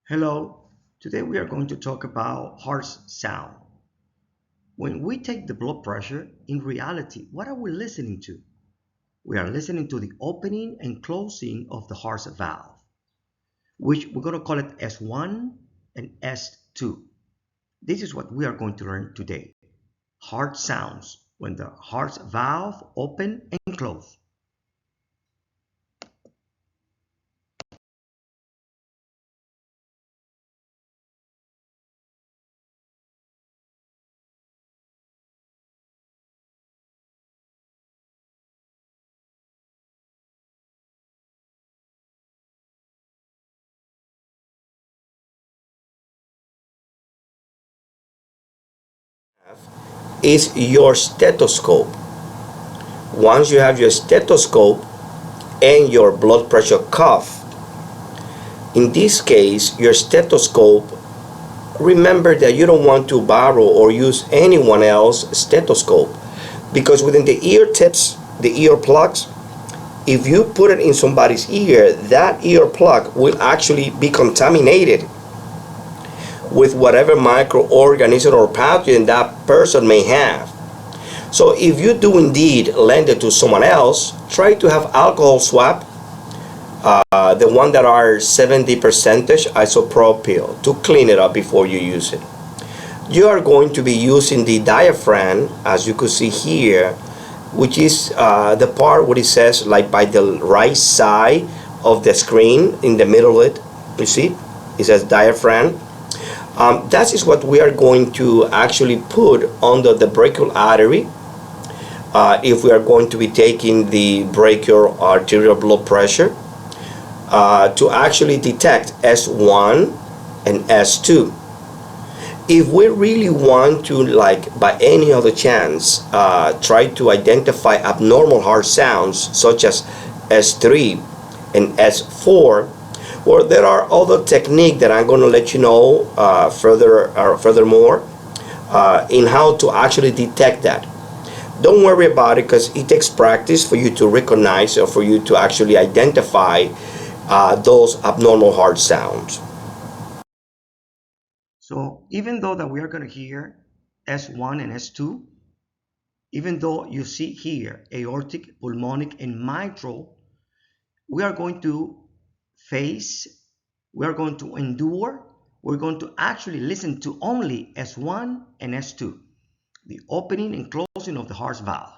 Hello, today we are going to talk about heart sound. When we take the blood pressure, in reality, what are we listening to? We are listening to the opening and closing of the heart valve, which we're going to call it S1 and S2. This is what we are going to learn today. Heart sounds when the heart valve open and close. Is your stethoscope. Once you have your stethoscope and your blood pressure cuff, in this case, your stethoscope, remember that you don't want to borrow or use anyone else's stethoscope because within the ear tips, the ear plugs, if you put it in somebody's ear, that ear plug will actually be contaminated with whatever microorganism or pathogen that person may have. So if you do indeed lend it to someone else, try to have alcohol swab, the one that are 70% isopropyl, to clean it up before you use it. You are going to be using the diaphragm, as you could see here, which is the part where it says like by the right side of the screen, in the middle of it, you see, it says diaphragm. That is what we are going to actually put under the brachial artery if we are going to be taking the brachial arterial blood pressure to actually detect S1 and S2. If we really want to, like by any other chance, try to identify abnormal heart sounds such as S3 and S4, well, there are other techniques that I'm going to let you know furthermore in how to actually detect that. Don't worry about it because it takes practice for you to recognize or for you to actually identify those abnormal heart sounds. So even though that we are going to hear S1 and S2, even though you see here aortic, pulmonic, and mitral, we are going to face, we are going to endure, we're going to actually listen to only S1 and S2, the opening and closing of the heart valve.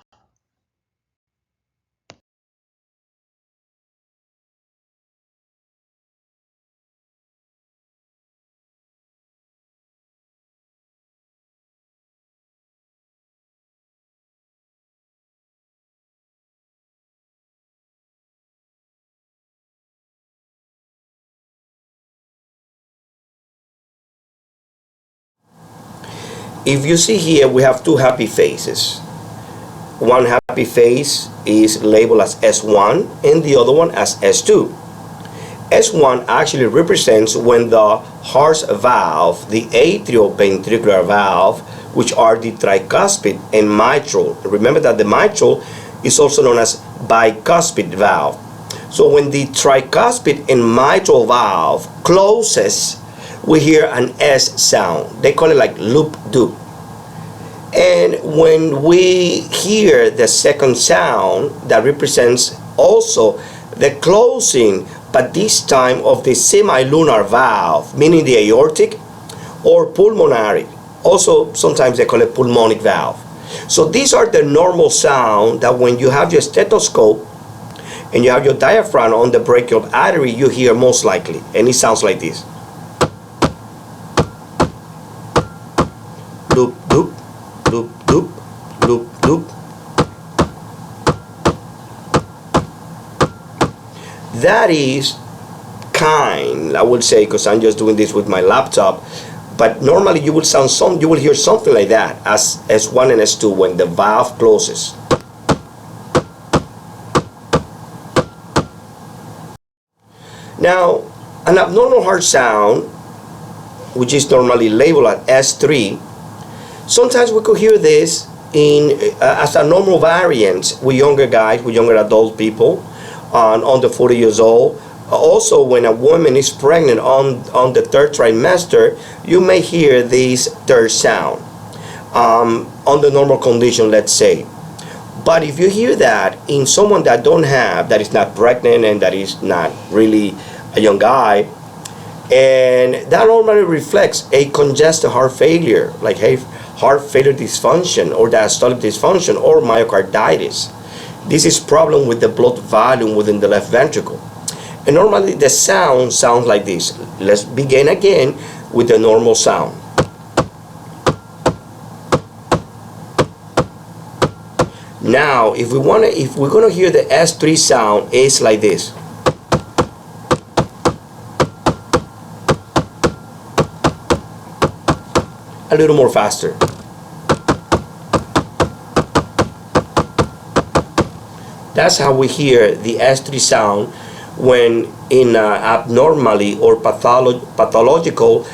If you see here, we have two happy faces. One happy face is labeled as S1 and the other one as S2. S1 actually represents when the heart valve, the atrioventricular valve, which are the tricuspid and mitral. Remember that the mitral is also known as bicuspid valve. So when the tricuspid and mitral valve closes, we hear an S sound. They call it like loop doop. And when we hear the second sound, that represents also the closing, but this time of the semilunar valve, meaning the aortic or pulmonary. Also, sometimes they call it pulmonic valve. So these are the normal sound that when you have your stethoscope and you have your diaphragm on the brachial artery, you hear most likely. And it sounds like this. Loop, loop, loop, loop, loop, loop. That is kind, I would say, because I'm just doing this with my laptop. But normally you will hear something like that as S1 and S2 when the valve closes. Now, an abnormal heart sound, which is normally labeled as S3, sometimes we could hear this as a normal variant with younger guys, with younger adult people under 40 years old. Also, when a woman is pregnant on the third trimester, you may hear this third sound on the normal condition, let's say. But if you hear that in someone that is not pregnant and that is not really a young guy, and that normally reflects a congestive heart failure, like heart failure dysfunction or diastolic dysfunction or myocarditis. This is problem with the blood volume within the left ventricle. And normally the sound sounds like this. Let's begin again with the normal sound. Now, if we're gonna hear the S3 sound, it's like this. A little more faster. That's how we hear the S3 sound when in abnormally or pathological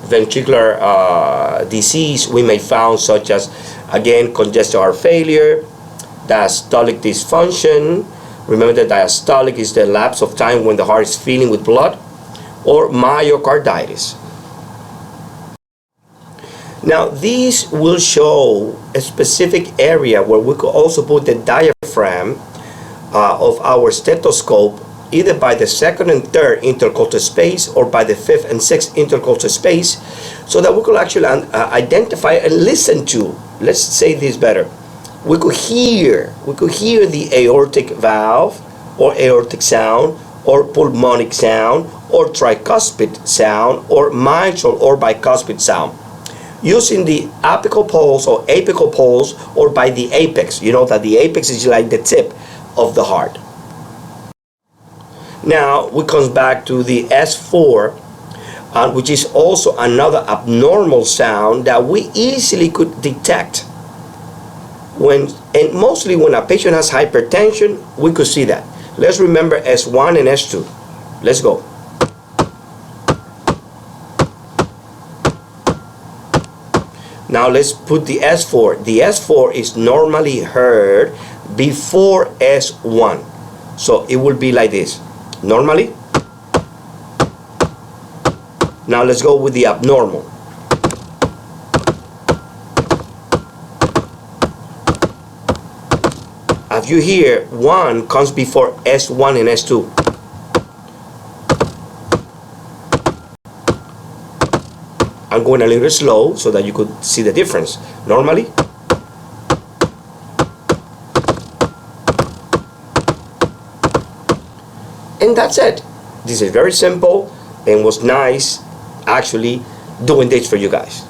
ventricular disease we may found, such as, again, congestive heart failure, diastolic dysfunction. Remember that diastolic is the lapse of time when the heart is filling with blood, or myocarditis. Now, these will show a specific area where we could also put the diaphragm of our stethoscope, either by the second and third intercostal space or by the fifth and sixth intercostal space, so that we could actually identify and listen to, let's say this better, we could hear the aortic valve or aortic sound or pulmonic sound or tricuspid sound or mitral or bicuspid sound, using the apical pulse or apical pulse, or by the apex. You know that the apex is like the tip of the heart. Now we come back to the S4, which is also another abnormal sound that we easily could detect and mostly when a patient has hypertension, we could see that. Let's remember S1 and S2. Let's go. Now let's put the S4. The S4 is normally heard before S1. So it will be like this. Normally. Now let's go with the abnormal. As you hear, 1 comes before S1 and S2. I'm going a little slow so that you could see the difference. Normally. And that's it. This is very simple and was nice actually doing this for you guys.